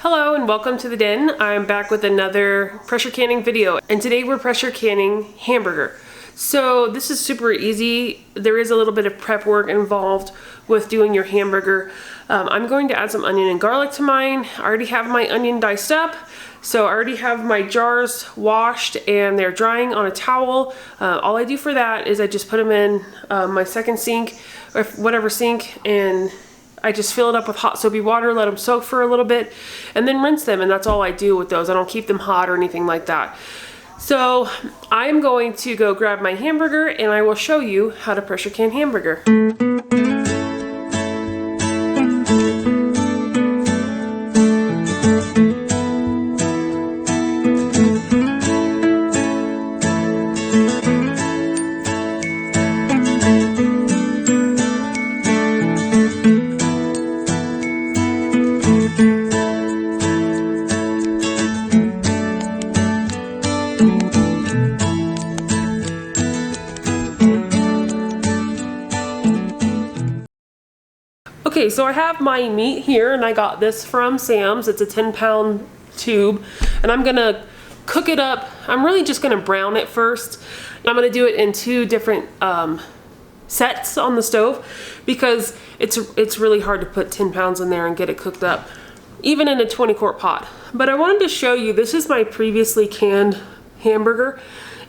Hello and welcome to the den. I'm back with another pressure canning video, and today we're pressure canning hamburger. So this is super easy. There is a little bit of prep work involved with doing your hamburger. I'm going to add some onion and garlic to mine. I already have my onion diced up, so I already have my jars washed and they're drying on a towel. All I do for that is I just put them in my second sink or whatever sink, and I just fill it up with hot soapy water, let them soak for a little bit, and then rinse them, and that's all I do with those. I don't keep them hot or anything like that. So I'm going to go grab my hamburger and I will show you how to pressure can hamburger. Okay, so I have my meat here, and I got this from Sam's. It's a 10-pound tube, and I'm gonna cook it up. I'm really just gonna brown it first. I'm gonna do it in two different sets on the stove because it's really hard to put 10 pounds in there and get it cooked up, even in a 20-quart pot. But I wanted to show you, this is my previously canned hamburger,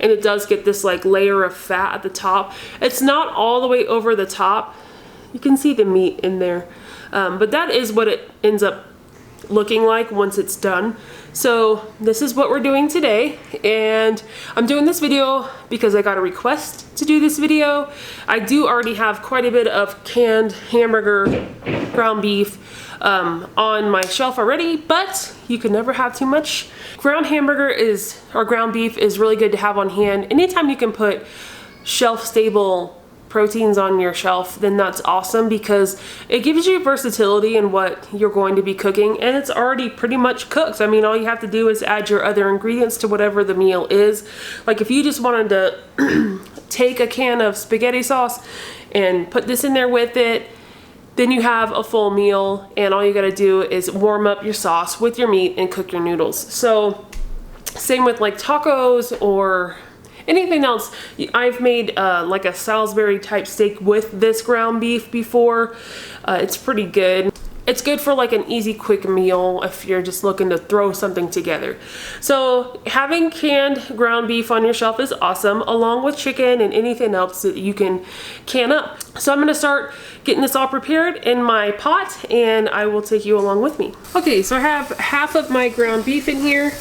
and it does get this like layer of fat at the top. It's not all the way over the top. You can see the meat in there, but that is what it ends up looking like once it's done. So this is what we're doing today, and I'm doing this video because I got a request to do this video. I do already have quite a bit of canned hamburger, ground beef on my shelf already, but you can never have too much. Ground beef is really good to have on hand. Anytime you can put shelf-stable proteins on your shelf, then that's awesome because it gives you versatility in what you're going to be cooking, and it's already pretty much cooked. I mean, all you have to do is add your other ingredients to whatever the meal is. Like if you just wanted to take a can of spaghetti sauce and put this in there with it, then you have a full meal, and all you got to do is warm up your sauce with your meat and cook your noodles. So same with like tacos or anything else. I've made like a Salisbury type steak with this ground beef before. It's pretty good. It's good for like an easy quick meal if you're just looking to throw something together. So having canned ground beef on your shelf is awesome, along with chicken and anything else that you can can up. So I'm gonna start getting this all prepared in my pot, and I will take you along with me. Okay, so I have half of my ground beef in here,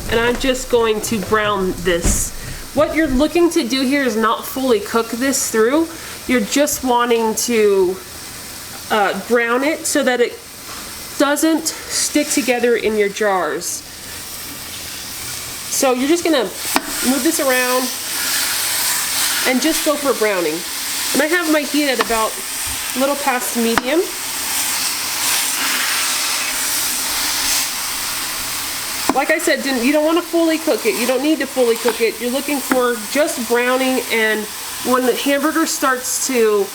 and I'm just going to brown this. What you're looking to do here is not fully cook this through. You're just wanting to brown it so that it doesn't stick together in your jars. So you're just gonna move this around and just go for browning. And I have my heat at about a little past medium. Like I said, you don't want to fully cook it. You don't need to fully cook it. You're looking for just browning, and when the hamburger starts to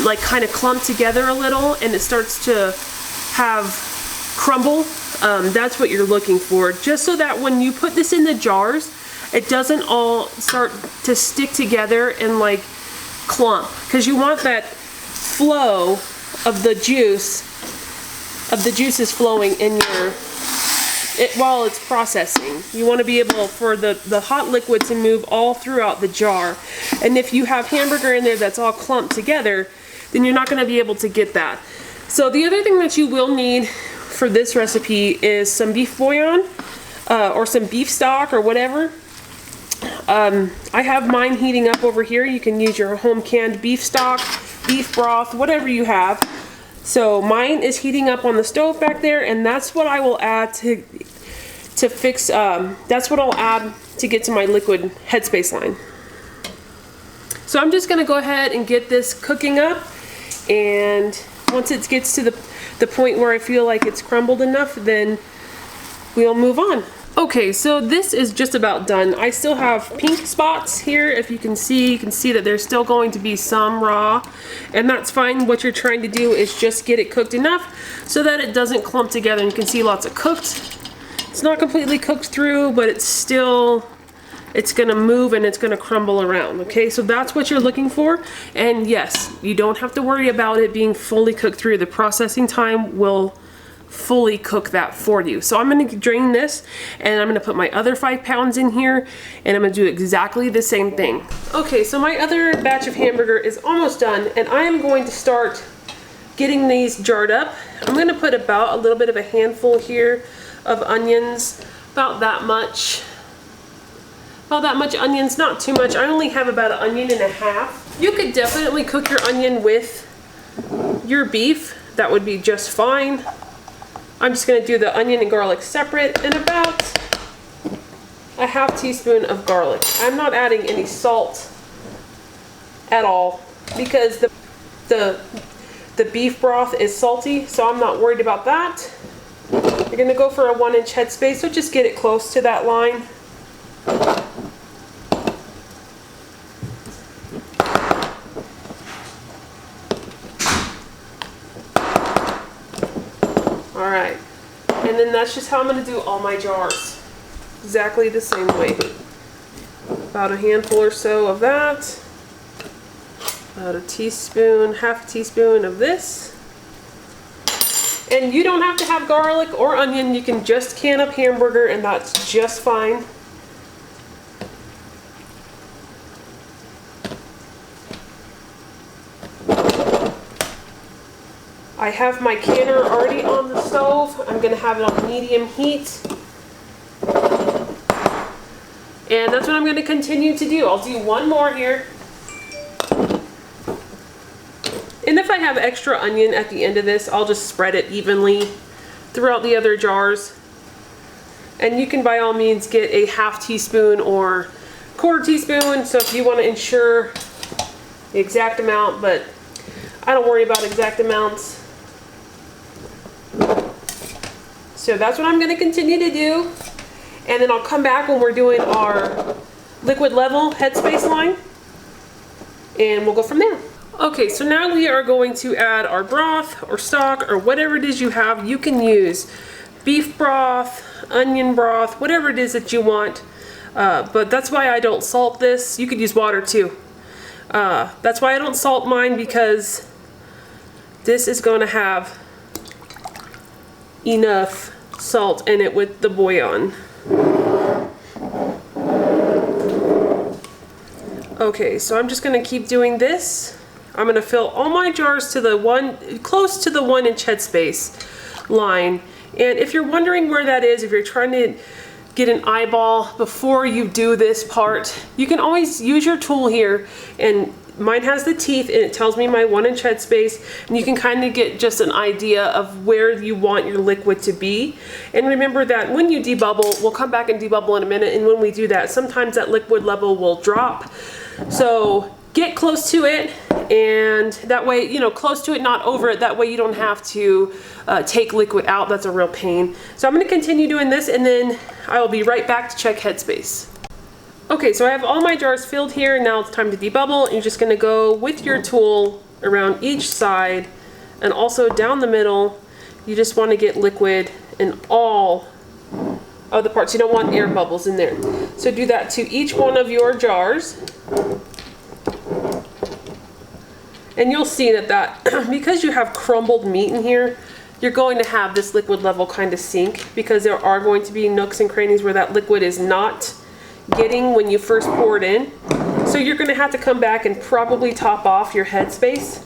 like kind of clump together a little and it starts to have crumble, that's what you're looking for. Just so that when you put this in the jars, it doesn't all start to stick together and like clump, because you want that flow of the juices flowing in your while it's processing. You want to be able for the hot liquid to move all throughout the jar. And if you have hamburger in there that's all clumped together, then you're not going to be able to get that. So the other thing that you will need for this recipe is some beef bouillon or some beef stock or whatever. I have mine heating up over here. You can use your home canned beef stock, beef broth, whatever you have. So mine is heating up on the stove back there, and that's what I will add to fix, that's what I'll add to get to my liquid headspace line. So I'm just gonna go ahead and get this cooking up, and once it gets to the point where I feel like it's crumbled enough, then we'll move on. Okay, so this is just about done. I still have pink spots here. If you can see that there's still going to be some raw, and that's fine. What you're trying to do is just get it cooked enough so that it doesn't clump together. And you can see lots of cooked. It's not completely cooked through, but it's gonna move and it's gonna crumble around, okay? So that's what you're looking for. And yes, you don't have to worry about it being fully cooked through. The processing time will fully cook that for you. So I'm gonna drain this and I'm gonna put my other 5 pounds in here and I'm gonna do exactly the same thing. Okay, so my other batch of hamburger is almost done and I am going to start getting these jarred up. I'm gonna put about a little bit of a handful here of onions, about that much onions, not too much. I only have about 1.5 onions. You could definitely cook your onion with your beef. That would be just fine. I'm just gonna do the onion and garlic separate and about a 1/2 teaspoon of garlic. I'm not adding any salt at all because the beef broth is salty, so I'm not worried about that. You're gonna go for a 1-inch headspace, so just get it close to that line. Alright, and then that's just how I'm going to do all my jars. Exactly the same way. About a handful or so of that. About a teaspoon, 1/2 teaspoon of this. And you don't have to have garlic or onion, you can just can up hamburger and that's just fine. I have my canner already on the stove. I'm going to have it on medium heat. And that's what I'm going to continue to do. I'll do one more here. And if I have extra onion at the end of this, I'll just spread it evenly throughout the other jars. And you can by all means get a 1/2 teaspoon or 1/4 teaspoon. So if you want to ensure the exact amount, but I don't worry about exact amounts. So that's what I'm going to continue to do. And then I'll come back when we're doing our liquid level headspace line. And we'll go from there. Okay, so now we are going to add our broth or stock or whatever it is you have. You can use beef broth, onion broth, whatever it is that you want. But that's why I don't salt this. You could use water too. That's why I don't salt mine, because this is going to have enough salt in it with the bouillon. Okay, so I'm just going to keep doing this. I'm going to fill all my jars to the close to the 1-inch headspace line. And if you're wondering where that is, if you're trying to get an eyeball before you do this part, you can always use your tool here, and mine has the teeth and it tells me my 1-inch headspace, and you can kind of get just an idea of where you want your liquid to be. And remember that when you debubble, we'll come back and debubble in a minute, and when we do that, sometimes that liquid level will drop. So get close to it, and that way, you know, close to it, not over it. That way you don't have to take liquid out. That's a real pain. So I'm going to continue doing this, and then I will be right back to check headspace. Okay, so I have all my jars filled here. Now it's time to debubble. And you're just going to go with your tool around each side and also down the middle. You just want to get liquid in all of the parts. You don't want air bubbles in there. So do that to each one of your jars. And you'll see that because you have crumbled meat in here, you're going to have this liquid level kind of sink, because there are going to be nooks and crannies where that liquid is not getting when you first pour it in. So you're going to have to come back and probably top off your headspace.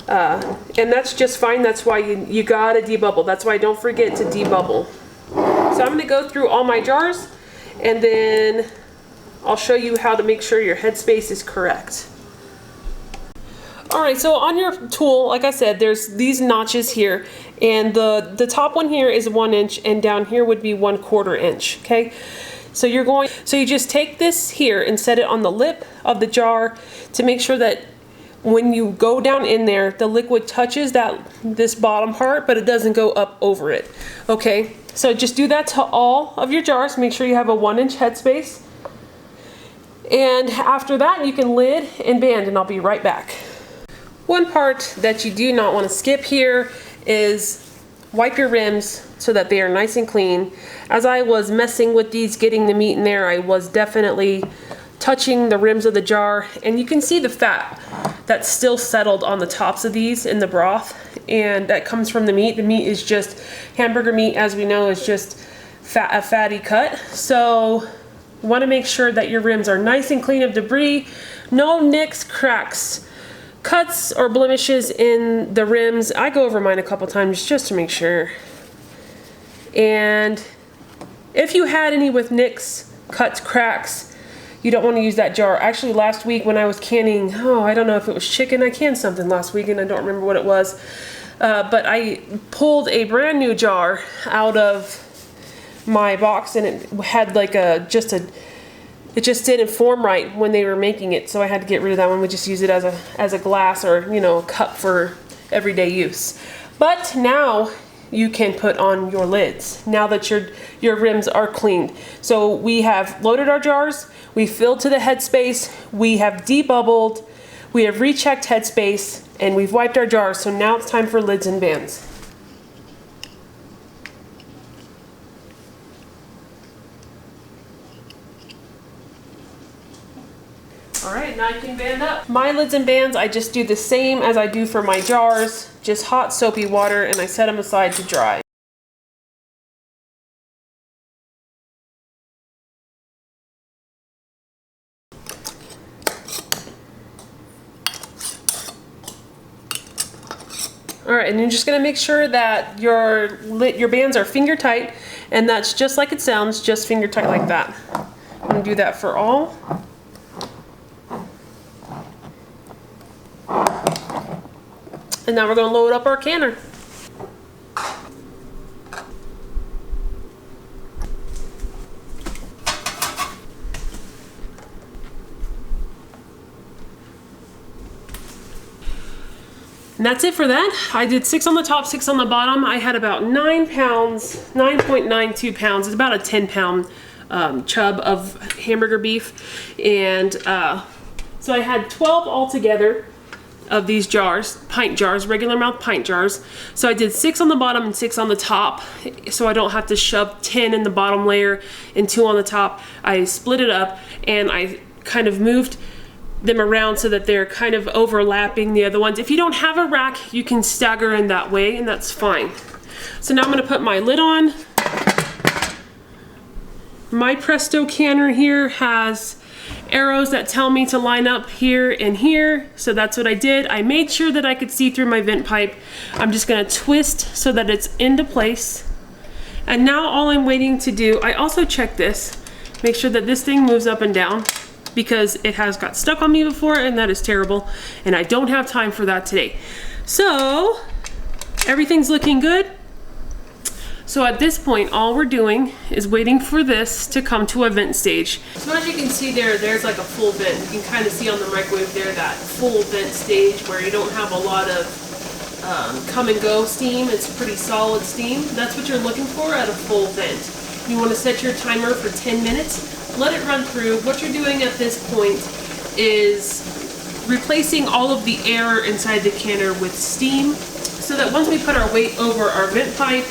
And that's just fine. That's why you gotta debubble. That's why don't forget to debubble. So I'm going to go through all my jars, and then I'll show you how to make sure your headspace is correct. Alright, so on your tool, like I said, there's these notches here, and the top one here is 1 inch, and down here would be 1/4 inch, okay? So you just take this here and set it on the lip of the jar to make sure that when you go down in there, the liquid touches this bottom part, but it doesn't go up over it. Okay, so just do that to all of your jars. Make sure you have a 1-inch headspace. And after that, you can lid and band, and I'll be right back. One part that you do not want to skip here is wipe your rims so that they are nice and clean. As I was messing with these, getting the meat in there, I was definitely touching the rims of the jar, and you can see the fat that's still settled on the tops of these in the broth, and that comes from the meat. The meat is just hamburger meat, as we know, is just a fatty cut. So you want to make sure that your rims are nice and clean of debris, no nicks, cracks, cuts, or blemishes in the rims. I go over mine a couple times just to make sure. And if you had any with nicks, cuts, cracks, you don't want to use that jar. Actually, last week when I was canning, I don't know if it was chicken. I canned something last week and I don't remember what it was. But I pulled a brand new jar out of my box, and it had like it just didn't form right when they were making it. So I had to get rid of that one. We just use it as a glass, or, you know, a cup for everyday use. But now you can put on your lids now that your rims are cleaned. So we have loaded our jars, we filled to the headspace, we have debubbled, we have rechecked headspace, and we've wiped our jars. So now it's time for lids and bands. All right, now you can band up. My lids and bands, I just do the same as I do for my jars, just hot soapy water, and I set them aside to dry. All right, and you're just gonna make sure that your bands are finger tight, and that's just like it sounds, just finger tight like that. I'm gonna do that for all. And now we're going to load up our canner. And that's it for that. I did 6 on the top, 6 on the bottom. I had about 9 pounds, 9.92 pounds. It's about a 10-pound chub of hamburger beef. And so I had 12 altogether of these jars, pint jars, regular mouth pint jars. So I did 6 on the bottom and 6 on the top, so I don't have to shove 10 in the bottom layer and 2 on the top. I split it up, and I kind of moved them around so that they're kind of overlapping the other ones. If you don't have a rack, you can stagger in that way, and that's fine. So now I'm gonna put my lid on. My Presto canner here has arrows that tell me to line up here and here, so that's what I did. I made sure that I could see through my vent pipe. I'm just gonna twist so that it's into place. And now all I'm waiting to do, I also check this, make sure that this thing moves up and down, because it has got stuck on me before, and that is terrible, and I don't have time for that today. So everything's looking good. So at this point, all we're doing is waiting for this to come to a vent stage. So as you can see there's like a full vent. You can kind of see on the microwave there that full vent stage where you don't have a lot of come and go steam. It's pretty solid steam. That's what you're looking for at a full vent. You want to set your timer for 10 minutes. Let it run through. What you're doing at this point is replacing all of the air inside the canner with steam, so that once we put our weight over our vent pipe,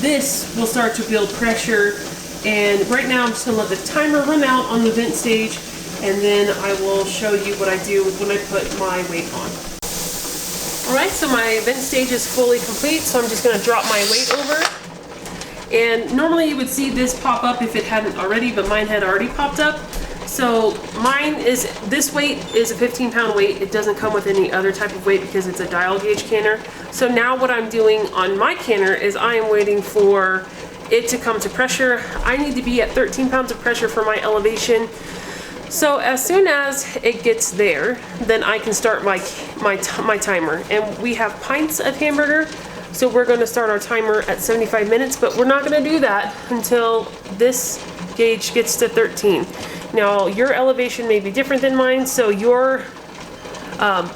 this will start to build pressure. And right now I'm just gonna let the timer run out on the vent stage, and then I will show you what I do when I put my weight on. All right, so my vent stage is fully complete, so I'm just gonna drop my weight over. And normally you would see this pop up if it hadn't already, but mine had already popped up. So this weight is a 15-pound weight. It doesn't come with any other type of weight because it's a dial gauge canner. So now what I'm doing on my canner is I am waiting for it to come to pressure. I need to be at 13 pounds of pressure for my elevation. So as soon as it gets there, then I can start my timer. And we have pints of hamburger, so we're going to start our timer at 75 minutes, but we're not going to do that until this gauge gets to 13. Now your elevation may be different than mine, so your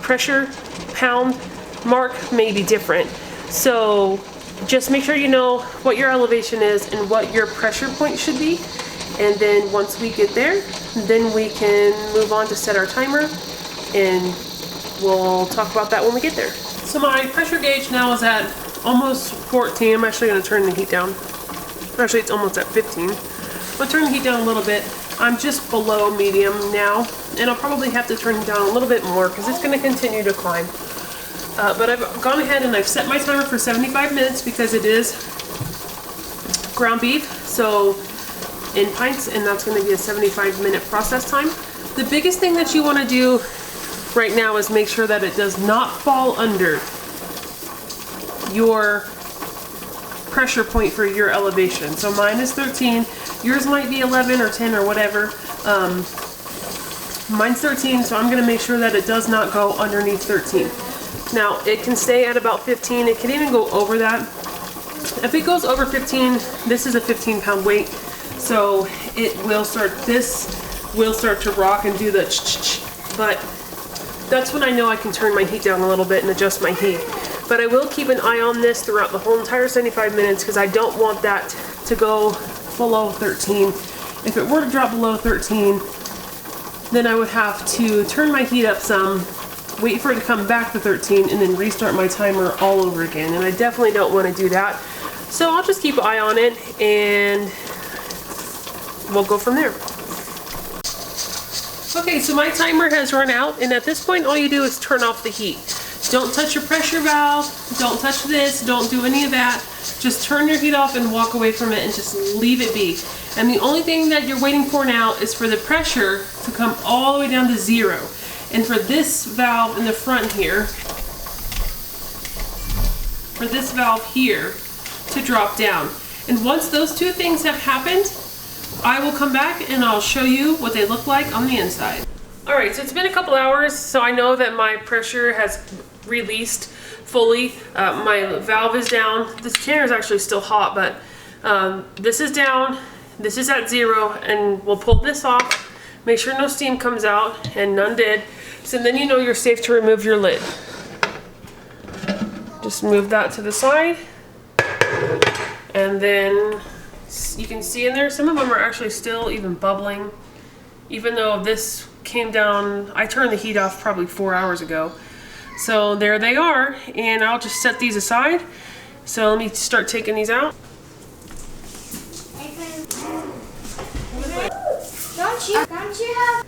pressure pound mark may be different. So just make sure you know what your elevation is and what your pressure point should be. And then once we get there, then we can move on to set our timer, and we'll talk about that when we get there. So my pressure gauge now is at almost 14. I'm actually going to turn the heat down. Actually, it's almost at 15. I'll turn the heat down a little bit. I'm just below medium now, and I'll probably have to turn it down a little bit more because it's going to continue to climb. But I've gone ahead and I've set my timer for 75 minutes because it is ground beef, so in pints, and that's going to be a 75-minute process time. The biggest thing that you want to do right now is make sure that it does not fall under your pressure point for your elevation. So mine is 13, yours might be 11 or 10 or whatever. Mine's 13, so I'm going to make sure that it does not go underneath 13. Now, it can stay at about 15. It can even go over that. If it goes over 15, this is a 15-pound weight, so it will start, this will start to rock and do the ch-ch-ch, but that's when I know I can turn my heat down a little bit and adjust my heat. But I will keep an eye on this throughout the whole entire 75 minutes because I don't want that to go below 13. If it were to drop below 13, then I would have to turn my heat up some, wait for it to come back to 13, and then restart my timer all over again. And I definitely don't want to do that. So I'll just keep an eye on it and we'll go from there. Okay, so my timer has run out, and at this point all you do is turn off the heat. Don't touch your pressure valve, don't touch this, don't do any of that. Just turn your heat off and walk away from it and just leave it be. And the only thing that you're waiting for now is for the pressure to come all the way down to 0. And for this valve in the front here, for this valve here to drop down. And once those two things have happened, I will come back and I'll show you what they look like on the inside. All right, so it's been a couple hours, so I know that my pressure has released fully. My valve is down. This container is actually still hot, but this is down, this is at 0, and we'll pull this off, make sure no steam comes out, and none did. So then you know you're safe to remove your lid. Just move that to the side, and then you can see in there, some of them are actually still even bubbling, even though this came down, I turned the heat off probably 4 hours ago. So there they are, and I'll just set these aside. So let me start taking these out. Don't you have...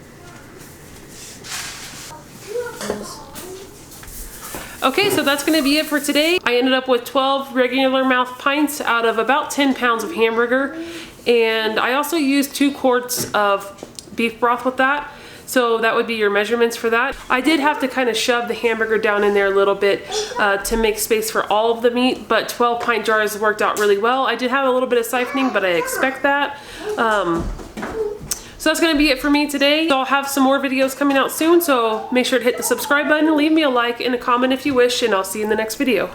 Okay, so that's gonna be it for today. I ended up with 12 regular mouth pints out of about 10 pounds of hamburger. And I also used 2 quarts of beef broth with that. So that would be your measurements for that. I did have to kind of shove the hamburger down in there a little bit to make space for all of the meat, but 12 pint jars worked out really well. I did have a little bit of siphoning, but I expect that. So that's gonna be it for me today. So I'll have some more videos coming out soon, so make sure to hit the subscribe button, leave me a like and a comment if you wish, and I'll see you in the next video.